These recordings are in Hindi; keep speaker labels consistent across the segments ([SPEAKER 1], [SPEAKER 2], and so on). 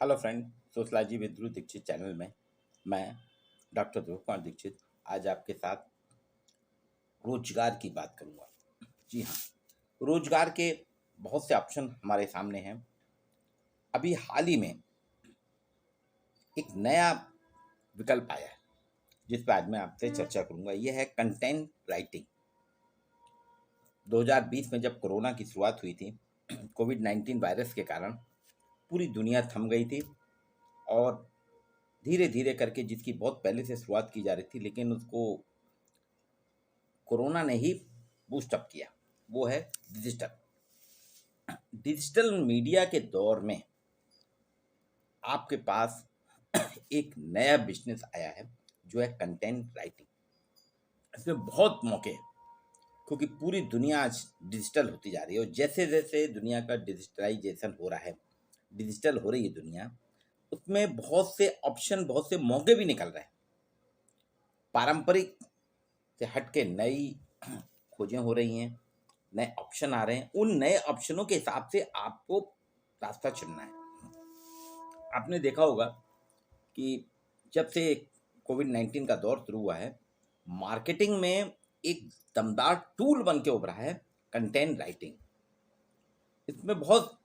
[SPEAKER 1] Hello friend, sociology with Dhruv Dikshit channel में मैं डॉक्टर ध्रुव कुमार दीक्षित आज आपके साथ रोजगार की बात करूंगा। जी हाँ, रोजगार के बहुत से ऑप्शन हमारे सामने हैं। अभी हाल ही में एक नया विकल्प आया है जिस पर आज मैं आपसे चर्चा करूंगा। यह है कंटेंट राइटिंग। 2020 में जब कोरोना की शुरुआत हुई थी, कोविड-19 वायरस के कारण पूरी दुनिया थम गई थी और धीरे धीरे करके जिसकी बहुत पहले से शुरुआत की जा रही थी, लेकिन उसको कोरोना ने ही बूस्ट अप किया। वो है डिजिटल डिजिटल मीडिया के दौर में आपके पास एक नया बिजनेस आया है जो है कंटेंट राइटिंग। इसमें बहुत मौके हैं क्योंकि पूरी दुनिया आज डिजिटल होती जा रही है और जैसे जैसे दुनिया का डिजिटलाइजेशन हो रहा है, डिजिटल हो रही है दुनिया, उसमें बहुत से ऑप्शन, बहुत से मौके भी निकल रहे हैं। पारंपरिक से हट के नई खोजें हो रही हैं, नए ऑप्शन आ रहे हैं। उन नए ऑप्शनों के हिसाब से आपको रास्ता चुनना है। आपने देखा होगा कि जब से कोविड-19 का दौर शुरू हुआ है, मार्केटिंग में एक दमदार टूल बन के उभरा है कंटेंट राइटिंग। इसमें बहुत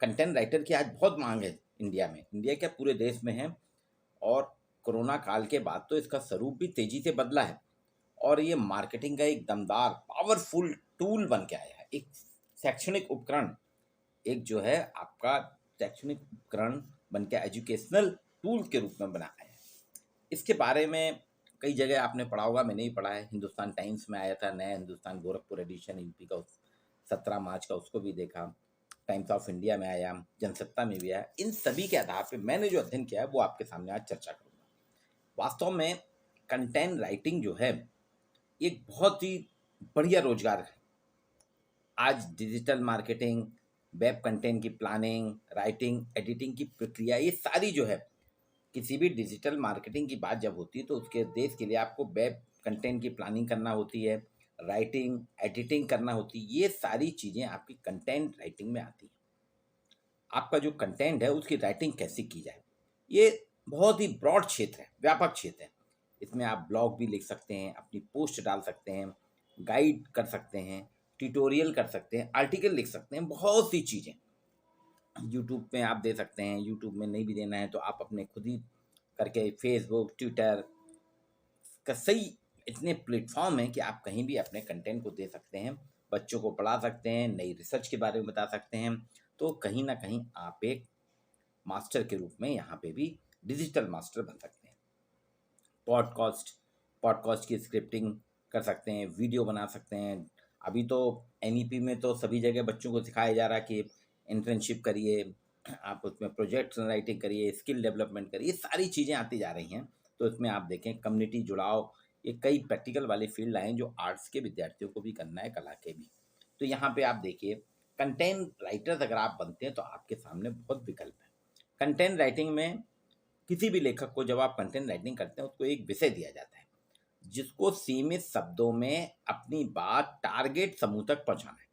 [SPEAKER 1] कंटेंट राइटर की आज बहुत मांग है इंडिया में, इंडिया क्या पूरे देश में है। और कोरोना काल के बाद तो इसका स्वरूप भी तेजी से बदला है और ये मार्केटिंग का एक दमदार पावरफुल टूल बन के आया है। एक शैक्षणिक उपकरण, एक जो है आपका शैक्षणिक उपकरण बन के एजुकेशनल टूल के रूप में बना है। इसके बारे में कई जगह आपने पढ़ा होगा, मैंने ही पढ़ा है। हिंदुस्तान टाइम्स में आया था नया हिंदुस्तान गोरखपुर एडिशन यूपी का 17 मार्च का, उसको भी देखा। टाइम्स ऑफ इंडिया में आया, जनसत्ता में भी आया। इन सभी के आधार पर मैंने जो अध्ययन किया है वो आपके सामने आज चर्चा करूँगा। वास्तव में कंटेंट राइटिंग जो है एक बहुत ही बढ़िया रोजगार है। आज डिजिटल मार्केटिंग, वेब कंटेंट की प्लानिंग, राइटिंग, एडिटिंग की प्रक्रिया, ये सारी जो है, किसी भी डिजिटल मार्केटिंग की बात जब होती है तो उसके उद्देश्य के लिए आपको वेब कंटेंट की प्लानिंग करना होती है, राइटिंग, एडिटिंग करना होती है। ये सारी चीज़ें आपकी कंटेंट राइटिंग में आती हैं। आपका जो कंटेंट है उसकी राइटिंग कैसे की जाए, ये बहुत ही ब्रॉड क्षेत्र है, व्यापक क्षेत्र है। इसमें आप ब्लॉग भी लिख सकते हैं, अपनी पोस्ट डाल सकते हैं, गाइड कर सकते हैं, ट्यूटोरियल कर सकते हैं, आर्टिकल लिख सकते हैं, बहुत सी चीज़ें यूट्यूब में आप दे सकते हैं। यूट्यूब में नहीं भी देना है तो आप अपने खुद ही करके फेसबुक, ट्विटर का सही इतने प्लेटफॉर्म हैं कि आप कहीं भी अपने कंटेंट को दे सकते हैं, बच्चों को पढ़ा सकते हैं, नई रिसर्च के बारे में बता सकते हैं। तो कहीं ना कहीं आप एक मास्टर के रूप में यहाँ पे भी डिजिटल मास्टर बन सकते हैं। पॉडकास्ट पॉडकास्ट की स्क्रिप्टिंग कर सकते हैं, वीडियो बना सकते हैं। अभी तो एनईपी में तो सभी जगह बच्चों को सिखाया जा रहा है कि इंटर्नशिप करिए, आप उसमें प्रोजेक्ट राइटिंग करिए, स्किल डेवलपमेंट करिए, सारी चीज़ें आती जा रही हैं। तो इसमें आप देखें कम्युनिटी जुड़ाव, ये कई प्रैक्टिकल वाले फील्ड आए हैं जो आर्ट्स के विद्यार्थियों को भी करना है, कला के भी। तो यहाँ पे आप देखिए, कंटेंट राइटर्स अगर आप बनते हैं तो आपके सामने बहुत विकल्प है। कंटेंट राइटिंग में किसी भी लेखक को जब आप कंटेंट राइटिंग करते हैं उसको एक विषय दिया जाता है जिसको सीमित शब्दों में अपनी बात टारगेट समूह तक पहुंचाना है।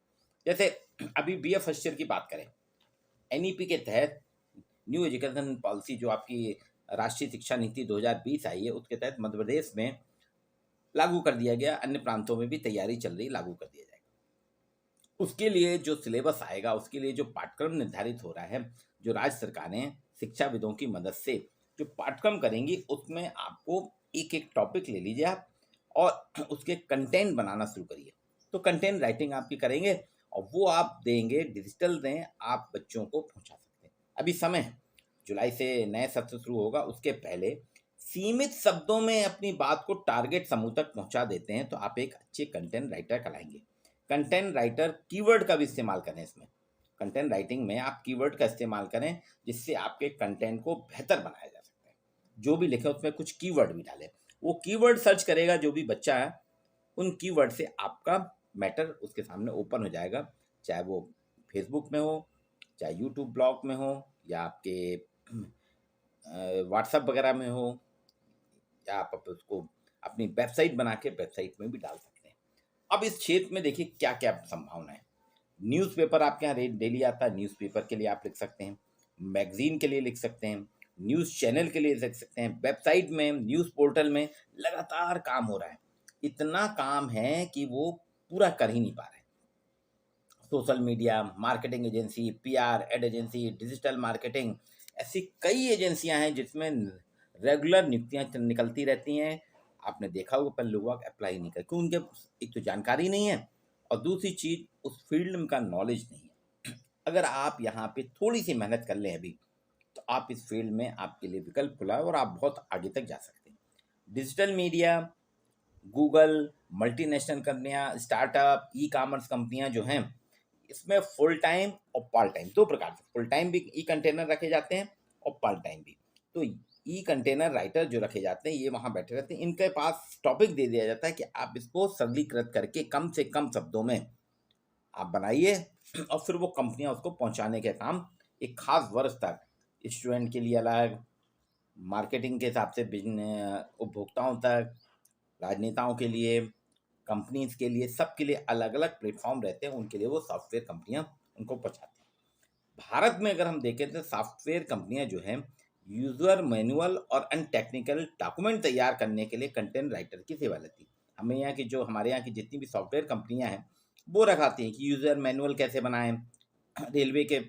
[SPEAKER 1] जैसे अभी बीए फर्स्ट ईयर की बात करें, एनईपी के तहत न्यू एजुकेशन पॉलिसी जो आपकी राष्ट्रीय शिक्षा नीति 2020 आई है, उसके तहत मध्य प्रदेश में लागू कर दिया गया, अन्य प्रांतों में भी तैयारी चल रही, लागू कर दिया जाएगा। उसके लिए जो सिलेबस आएगा, उसके लिए जो पाठ्यक्रम निर्धारित हो रहा है, जो राज्य सरकारें शिक्षाविदों की मदद से जो पाठ्यक्रम करेंगी, उसमें आपको एक एक टॉपिक ले लीजिए आप और उसके कंटेंट बनाना शुरू करिए। तो कंटेंट राइटिंग आपकी करेंगे और वो आप देंगे, डिजिटल दें, आप बच्चों को पहुंचा सकते हैं। अभी समय है, जुलाई से नए सत्र शुरू होगा, उसके पहले सीमित शब्दों में अपनी बात को टारगेट समूह तक पहुंचा देते हैं तो आप एक अच्छे कंटेंट राइटर कहलाएंगे। कंटेंट राइटर कीवर्ड का भी इस्तेमाल करें। इसमें कंटेंट राइटिंग में आप कीवर्ड का इस्तेमाल करें जिससे आपके कंटेंट को बेहतर बनाया जा सकता है। जो भी लिखे उसमें कुछ कीवर्ड भी डालें, वो कीवर्ड सर्च करेगा जो भी बच्चा है, उन कीवर्ड से आपका मैटर उसके सामने ओपन हो जाएगा, चाहे वो फेसबुक में हो, चाहे यूट्यूब ब्लॉग में हो, या आपके व्हाट्सएप वगैरह में हो, या आप उसको अपनी वेबसाइट बना के वेबसाइट में भी डाल सकते हैं। अब इस क्षेत्र में देखिए क्या क्या संभावना है। न्यूज़पेपर आपके यहाँ डेली आता है, न्यूज़पेपर के लिए आप लिख सकते हैं। मैगजीन के लिए लिख सकते हैं, न्यूज़ चैनल के लिए लिख सकते हैं, वेबसाइट में, न्यूज़ पोर्टल में लगातार काम हो रहा है। इतना काम है कि वो पूरा कर ही नहीं पा रहे। Social media, marketing agency, PR, ad agency, digital marketing, ऐसी कई एजेंसियां हैं जिसमें रेगुलर नियुक्तियां निकलती रहती हैं। आपने देखा होगा, पर लोग अप्लाई नहीं करते, क्योंकि उनके एक तो जानकारी नहीं है और दूसरी चीज उस फील्ड का नॉलेज नहीं है। अगर आप यहाँ पे थोड़ी सी मेहनत कर लें अभी, तो आप इस फील्ड में, आपके लिए विकल्प खुला है और आप बहुत आगे तक जा सकते हैं। डिजिटल मीडिया, गूगल, मल्टीनेशनल कंपनियां, स्टार्टअप, ई कॉमर्स कंपनियां जो हैं, इसमें फुल टाइम और पार्ट टाइम दो प्रकार से, फुल टाइम भी ई कंटेनर रखे जाते हैं और पार्ट टाइम भी। तो ई कंटेनर राइटर जो रखे जाते हैं, ये वहाँ बैठे रहते हैं, इनके पास टॉपिक दे दिया जाता है कि आप इसको सरलीकृत करके कम से कम शब्दों में आप बनाइए और फिर वो कंपनियां उसको पहुंचाने के काम एक खास वर्ष तक, स्टूडेंट के लिए अलग, मार्केटिंग के हिसाब से बिजनेस, उपभोक्ताओं तक, राजनेताओं के लिए, कंपनीज के लिए, सबके लिए अलग अलग प्लेटफॉर्म रहते हैं, उनके लिए वो सॉफ्टवेयर कंपनियां उनको पहुंचाती हैं। भारत में अगर हम देखें तो सॉफ्टवेयर कंपनियां जो हैं, यूजर मैनुअल और अन्य टेक्निकल डॉक्यूमेंट तैयार करने के लिए कंटेंट राइटर की सेवा लेती है। हमें यहाँ की जो हमारे यहाँ की जितनी भी सॉफ्टवेयर कंपनियां हैं, वो रखाती हैं कि यूजर मैनुअल कैसे बनाएं, रेलवे के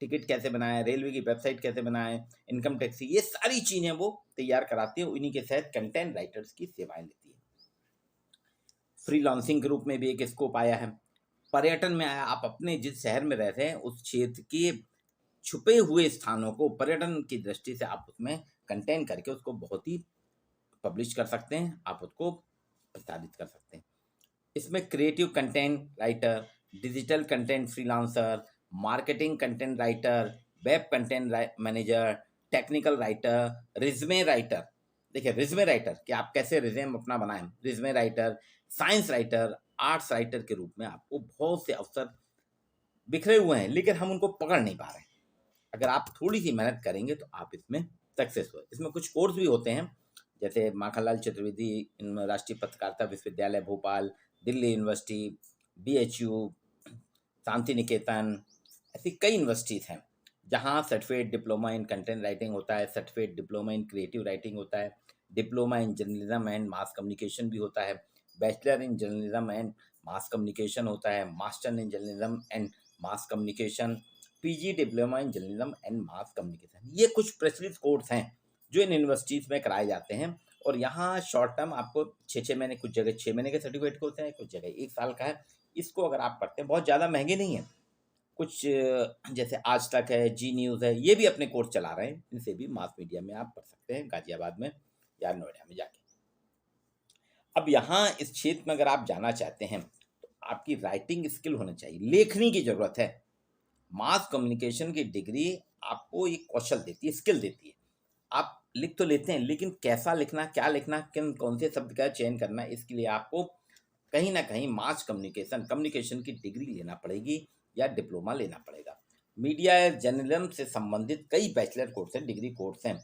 [SPEAKER 1] टिकट कैसे बनाएं, रेलवे की वेबसाइट कैसे बनाएं, इनकम टैक्स, ये सारी चीज़ें वो तैयार कराती है। उन्हीं के तहत कंटेंट राइटर्स की सेवाएं लेती है। फ्रीलांसिंग के रूप में भी एक स्कोप आया है। पर्यटन में आया, आप अपने जिस शहर में रहते हैं उस क्षेत्र के छुपे हुए स्थानों को पर्यटन की दृष्टि से आप उसमें कंटेंट करके उसको बहुत ही पब्लिश कर सकते हैं, आप उसको प्रसारित कर सकते हैं। इसमें creative content writer, digital content freelancer, marketing content writer, web content manager, technical writer, resume writer. देखिए रिज्यूमे राइटर कि आप कैसे रिज्यूम अपना बनाएं, resume writer, science writer, arts writer के रूप में आपको बहुत से अवसर बिखरे हुए हैं, लेकिन हम उनको पकड़ नहीं पा रहे हैं। अगर आप थोड़ी सी मेहनत करेंगे तो आप इसमें सक्सेस हो। इसमें कुछ कोर्स भी होते हैं, जैसे माखनलाल चतुर्वेदी राष्ट्रीय पत्रकारिता विश्वविद्यालय भोपाल, दिल्ली यूनिवर्सिटी, BHU, शांति निकेतन, ऐसी कई यूनिवर्सिटीज़ हैं जहाँ certificate diploma in content writing होता है, certificate diploma in creative writing होता है, diploma in journalism and mass communication भी होता है, bachelor in journalism and mass communication होता है, master in journalism and mass communication, PG diploma in journalism and mass communication. ये कुछ प्रचलित कोर्स हैं जो इन यूनिवर्सिटीज़ में कराए जाते हैं। और यहाँ शॉर्ट टर्म आपको 6 महीने, कुछ जगह 6 महीने के सर्टिफिकेट होते हैं, कुछ जगह 1 साल का है। इसको अगर आप पढ़ते हैं, बहुत ज़्यादा महंगे नहीं है। कुछ जैसे आज तक है, जी न्यूज़ है, ये भी अपने कोर्स चला रहे हैं, इनसे भी मास मीडिया में आप पढ़ सकते हैं, गाजियाबाद में या नोएडा में जाके। अब यहाँ इस क्षेत्र में अगर आप जाना चाहते हैं तो आपकी राइटिंग स्किल होना चाहिए, लेखनी की ज़रूरत है। मास कम्युनिकेशन की डिग्री आपको एक कौशल देती है, स्किल देती है। आप लिख तो लेते हैं, लेकिन कैसा लिखना, क्या लिखना, किन कौन से शब्द का चयन करना, इसके लिए आपको कहीं ना कहीं मास कम्युनिकेशन कम्युनिकेशन की डिग्री लेना पड़ेगी या डिप्लोमा लेना पड़ेगा। मीडिया या जर्नलिज्म से संबंधित कई बैचलर कोर्स हैं, डिग्री कोर्स हैं,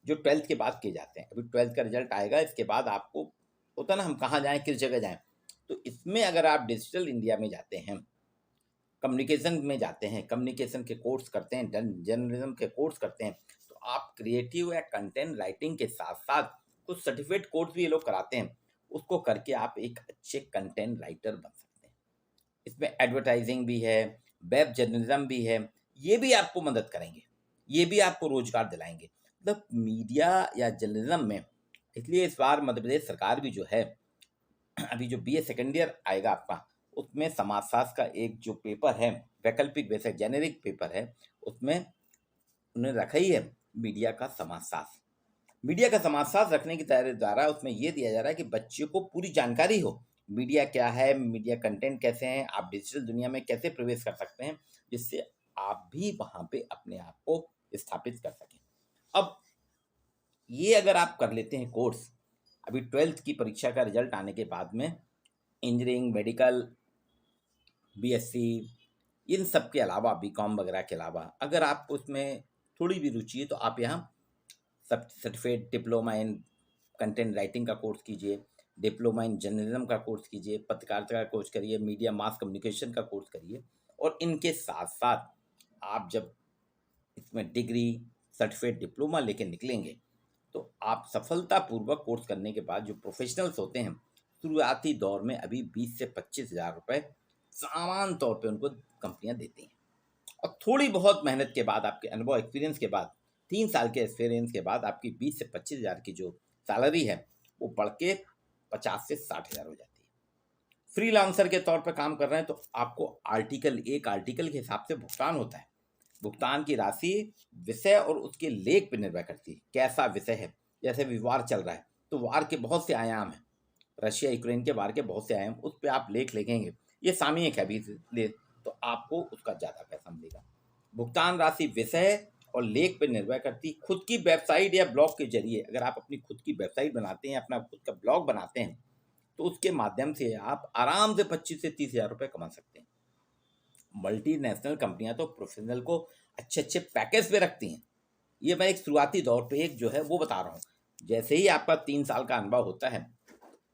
[SPEAKER 1] जो 12th के बाद किए जाते हैं। अभी 12th का रिजल्ट आएगा, इसके बाद आपको होता ना हम कहाँ जाएं, किस जगह जाएं। तो इसमें अगर आप डिजिटल इंडिया में जाते हैं, कम्युनिकेशन में जाते हैं, कम्युनिकेशन के कोर्स करते हैं, जर्नलिज्म के कोर्स करते हैं, तो आप क्रिएटिव या कंटेंट राइटिंग के साथ साथ कुछ सर्टिफिकेट कोर्स भी ये लोग कराते हैं, उसको करके आप एक अच्छे कंटेंट राइटर बन सकते हैं। इसमें एडवर्टाइजिंग भी है, वेब जर्नलिज्म भी है, ये भी आपको मदद करेंगे, ये भी आपको रोजगार दिलाएंगे। मतलब मीडिया या जर्नलिज्म में, इसलिए इस बार मध्य प्रदेश सरकार भी जो है, अभी जो BA सेकेंड ईयर आएगा आपका, उसमें समाजशास्त्र का एक जो पेपर है, वैकल्पिक वैसे जेनेरिक पेपर है, उसमें उन्होंने रखा ही है मीडिया का समाजशास्त्र। मीडिया का समाजशास्त्र रखने के द्वारा उसमें यह दिया जा रहा है कि बच्चों को पूरी जानकारी हो, मीडिया क्या है, मीडिया कंटेंट कैसे हैं, आप डिजिटल दुनिया में कैसे प्रवेश कर सकते हैं, जिससे आप भी वहाँ पे अपने आप को स्थापित कर सकें। अब ये अगर आप कर लेते हैं कोर्स, अभी 12th की परीक्षा का रिजल्ट आने के बाद में इंजीनियरिंग, मेडिकल, BSc, इन सब के अलावा BCom वगैरह के अलावा अगर आपको उसमें थोड़ी भी रुचि है तो आप यहाँ सब certificate diploma in content writing का कोर्स कीजिए, डिप्लोमा इन जर्नलिज्म का कोर्स कीजिए, पत्रकारिता का कोर्स करिए, मीडिया मास कम्युनिकेशन का कोर्स करिए। और इनके साथ साथ आप जब इसमें डिग्री, सर्टिफिकेट, डिप्लोमा लेके निकलेंगे तो आप सफलतापूर्वक कोर्स करने के बाद जो प्रोफेशनल्स होते हैं, शुरुआती दौर में अभी 20 से 25,000 रुपये सामान्य तौर पे उनको कंपनियां देती हैं। और थोड़ी बहुत मेहनत के बाद, आपके अनुभव एक्सपीरियंस के बाद, 3 साल के एक्सपीरियंस के बाद आपकी 20 से 25,000 की जो सैलरी है वो बढ़ के 50 से 60,000 हो जाती है। फ्रीलांसर के तौर पर काम कर रहे हैं तो आपको एक आर्टिकल के हिसाब से भुगतान होता है। भुगतान की राशि विषय और उसके लेख पर निर्भर करती है, कैसा विषय है। जैसे अभी वार चल रहा है तो वार के बहुत से आयाम हैं, रशिया यूक्रेन के वार के बहुत से आयाम, उस पर आप लेख लिखेंगे, ये सामयिक है अभी ले, तो आपको उसका ज़्यादा पैसा मिलेगा। भुगतान राशि विषय और लेख पर निर्भर करती। खुद की वेबसाइट या ब्लॉग के जरिए अगर आप अपनी खुद की वेबसाइट बनाते हैं, अपना खुद का ब्लॉग बनाते हैं, तो उसके माध्यम से आप आराम से 25 से 30,000 रुपये कमा सकते हैं। मल्टीनेशनल कंपनियां तो प्रोफेशनल को अच्छे अच्छे पैकेज पे रखती हैं। ये मैं एक शुरुआती दौर पे एक जो है वो बता रहा हूँ। जैसे ही आपका 3 साल का अनुभव होता है,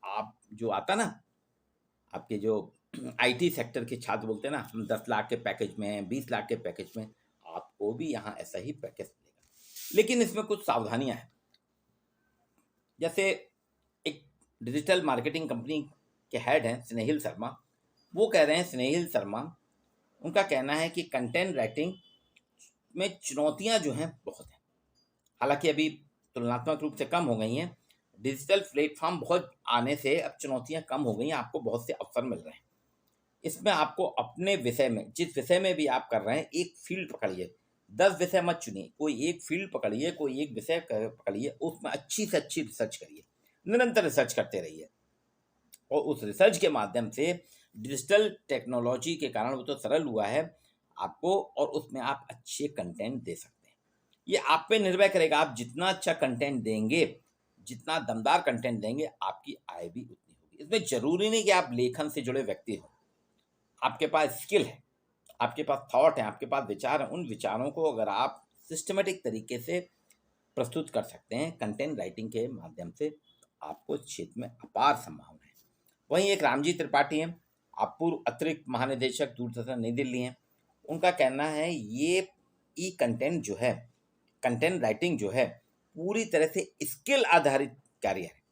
[SPEAKER 1] आप जो आता ना, आपके जो आईटी सेक्टर के छात्र बोलते हैं ना, हम 10 लाख के पैकेज में, 20 लाख के पैकेज में, आपको भी यहाँ ऐसा ही पैकेज मिलेगा। लेकिन इसमें कुछ सावधानियां हैं। जैसे एक डिजिटल मार्केटिंग कंपनी के हेड हैं स्नेहिल शर्मा, वो कह रहे हैं, स्नेहिल शर्मा, उनका कहना है कि कंटेंट राइटिंग में चुनौतियां जो हैं बहुत हैं। हालांकि अभी तुलनात्मक रूप से कम हो गई हैं, डिजिटल प्लेटफॉर्म बहुत आने से अब चुनौतियां कम हो गई हैं, आपको बहुत से अवसर मिल रहे हैं। इसमें आपको अपने विषय में, जिस विषय में भी आप कर रहे हैं, एक फील्ड पकड़िए। 10 विषय मत चुनिए, कोई एक फील्ड पकड़िए, कोई एक विषय पकड़िए, उसमें अच्छी से अच्छी रिसर्च करिए, निरंतर रिसर्च करते रहिए। और उस रिसर्च के माध्यम से डिजिटल टेक्नोलॉजी के कारण वो तो सरल हुआ है आपको, और उसमें आप अच्छे कंटेंट दे सकते हैं। ये आप पे निर्भर करेगा, आप जितना अच्छा कंटेंट देंगे, जितना दमदार कंटेंट देंगे, आपकी आय भी उतनी होगी। इसमें जरूरी नहीं कि आप लेखन से जुड़े व्यक्ति हो, आपके पास स्किल है, आपके पास थॉट है, आपके पास विचार है, उन विचारों को अगर आप सिस्टमेटिक तरीके से प्रस्तुत कर सकते हैं कंटेंट राइटिंग के माध्यम से, तो आपको इस क्षेत्र में अपार संभावना है। वहीं एक रामजी त्रिपाठी हैं, आप पूर्व अतिरिक्त महानिदेशक दूरदर्शन नई दिल्ली हैं। उनका कहना है ये ई कंटेंट जो है, कंटेंट राइटिंग जो है, पूरी तरह से स्किल आधारित कार्य है।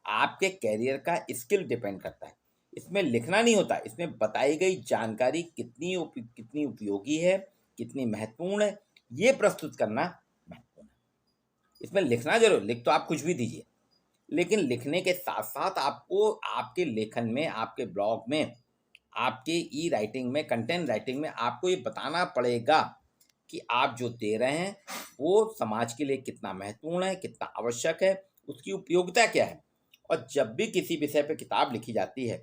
[SPEAKER 1] आपके कैरियर का स्किल डिपेंड करता है। इसमें लिखना नहीं होता, इसमें बताई गई जानकारी कितनी उपयोगी है, कितनी महत्वपूर्ण है, ये प्रस्तुत करना महत्वपूर्ण है। इसमें लिखना जरूर, लिख तो आप कुछ भी दीजिए, लेकिन लिखने के साथ साथ आपको आपके लेखन में, आपके ब्लॉग में, आपके ई राइटिंग में, कंटेंट राइटिंग में आपको ये बताना पड़ेगा कि आप जो दे रहे हैं वो समाज के लिए कितना महत्वपूर्ण है, कितना आवश्यक है, उसकी उपयोगिता क्या है। और जब भी किसी विषय पर किताब लिखी जाती है,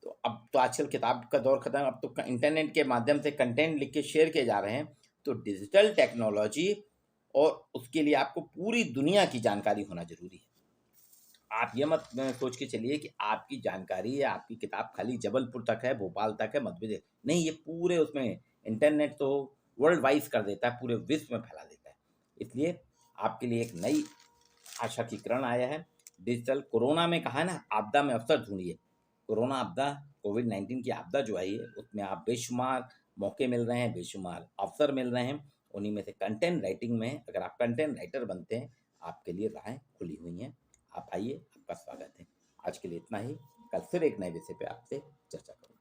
[SPEAKER 1] तो अब तो आजकल किताब का दौर खत्म, अब तो इंटरनेट के माध्यम से कंटेंट लिख के शेयर किए जा रहे हैं। तो डिजिटल टेक्नोलॉजी और उसके लिए आपको पूरी दुनिया की जानकारी होना जरूरी है। आप ये मत सोच के चलिए कि आपकी जानकारी या आपकी किताब खाली जबलपुर तक है, भोपाल तक है, मध्य प्रदेश नहीं, ये पूरे उसमें, इंटरनेट तो वर्ल्ड वाइज कर देता है, पूरे विश्व में फैला देता है। इसलिए आपके लिए एक नई आशा की किरण आया है। डिजिटल, कोरोना में कहा है ना, आपदा में अवसर ढूंढिए। कोरोना आपदा, कोविड-19 की आपदा जो आई है, उसमें आप बेशुमार मौके मिल रहे हैं, बेशुमार अवसर मिल रहे हैं। उन्हीं में से कंटेंट राइटिंग में अगर आप कंटेंट राइटर बनते हैं, आपके लिए राहें खुली हुई हैं। आप आइए, आपका स्वागत है। आज के लिए इतना ही, कल फिर एक नए विषय पे आपसे चर्चा करूँगा।